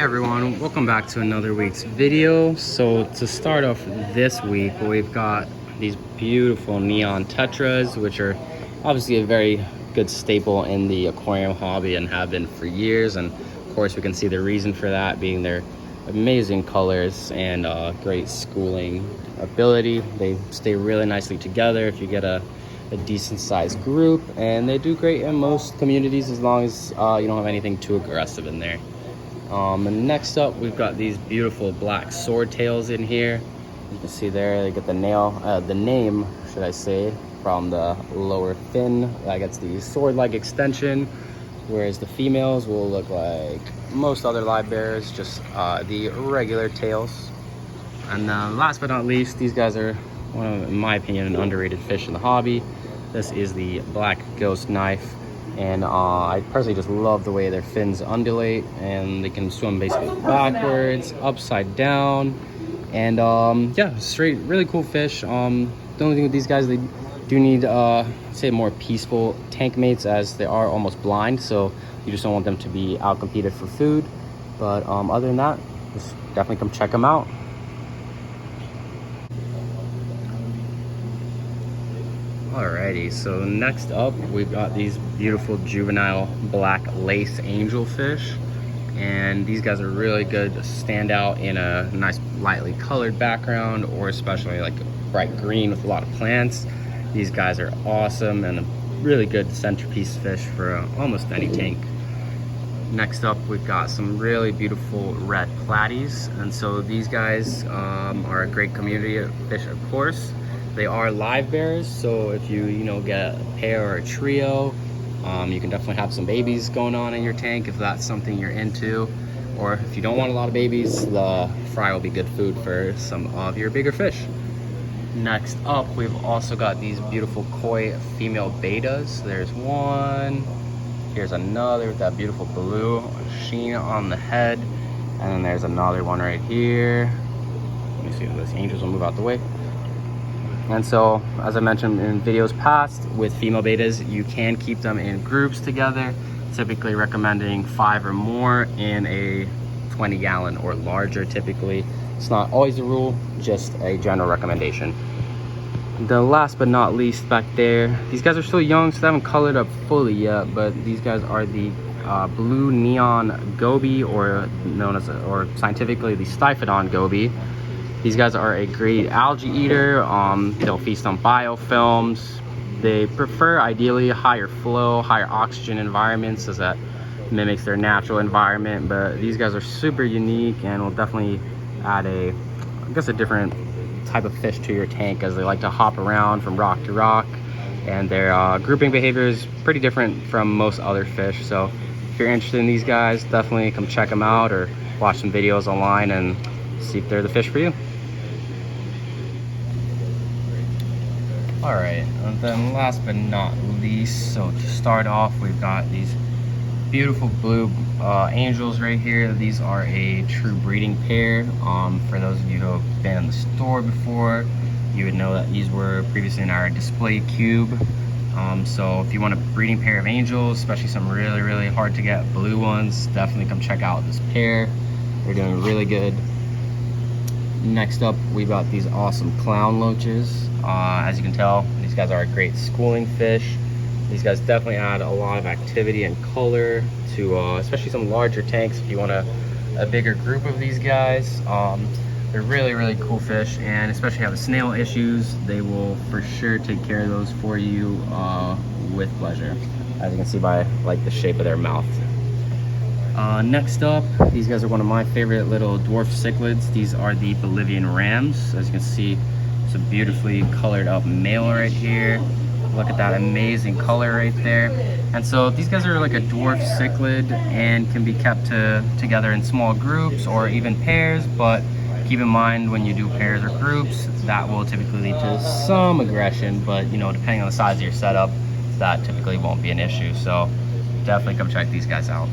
Hey everyone, welcome back to another week's video. So to start off this week, we've got these beautiful neon tetras, which are obviously a very good staple in the aquarium hobby and have been for years. And of course we can see the reason for that being their amazing colors and great schooling ability. They stay really nicely together if you get a decent sized group, and they do great in most communities as long as you don't have anything too aggressive in there. And next up, we've got these beautiful black swordtails in here. You can see there, they get the name, should I say, from the lower fin. That gets the sword-like extension, whereas the females will look like most other live bears, just the regular tails. And last but not least, these guys are one of, in my opinion, an underrated fish in the hobby. This is the black ghost knife. And I personally just love the way their fins undulate, and they can swim basically backwards, upside down, and yeah, straight, really cool fish. The only thing with these guys, they do need say more peaceful tank mates, as they are almost blind, so you just don't want them to be out competed for food. But other than that, just definitely come check them out. Alrighty, so next up we've got these beautiful juvenile black lace angelfish, and these guys are really good to stand out in a nice lightly colored background, or especially like bright green with a lot of plants. These guys are awesome and a really good centerpiece fish for almost any tank. Next up, we've got some really beautiful red platies, and so these guys are a great community fish, of course. They are live bears, so if you get a pair or a trio, you can definitely have some babies going on in your tank if that's something you're into. Or if you don't want a lot of babies, the fry will be good food for some of your bigger fish. Next up, we've also got these beautiful koi female betas. There's one, here's another with that beautiful blue sheen on the head, and then there's another one right here. Let me see if those angels will move out the way. And so, as I mentioned in videos past, with female betas, you can keep them in groups together, typically recommending 5 or more in a 20-gallon or larger typically. It's not always a rule, just a general recommendation. The last but not least back there, these guys are still young, so they haven't colored up fully yet, but these guys are the blue neon gobi, or known as, or scientifically, the Stiphodon gobi. These guys are a great algae eater. They'll feast on biofilms. They prefer ideally higher flow, higher oxygen environments, as that mimics their natural environment. But these guys are super unique and will definitely add a different type of fish to your tank, as they like to hop around from rock to rock. And their grouping behavior is pretty different from most other fish. So if you're interested in these guys, definitely come check them out or watch some videos online and see if they're the fish for you. Alright, and then last but not least, so to start off, we've got these beautiful blue angels right here. These are a true breeding pair. For those of you who have been in the store before, you would know that these were previously in our display cube. So if you want a breeding pair of angels, especially some really hard to get blue ones, definitely come check out this pair. They're doing really good. Next up, we've got these awesome clown loaches. As you can tell, these guys are a great schooling fish. These guys definitely add a lot of activity and color to especially some larger tanks if you want a bigger group of these guys. They're really cool fish, and especially if you have snail issues, they will for sure take care of those for you with pleasure, as you can see by like the shape of their mouth. Next up, these guys are one of my favorite little dwarf cichlids. These are the Bolivian rams. As you can see, it's a beautifully colored up male right here. Look at that amazing color right there. And so these guys are like a dwarf cichlid and can be kept together in small groups or even pairs, but keep in mind when you do pairs or groups, that will typically lead to some aggression, but depending on the size of your setup, that typically won't be an issue. So definitely come check these guys out.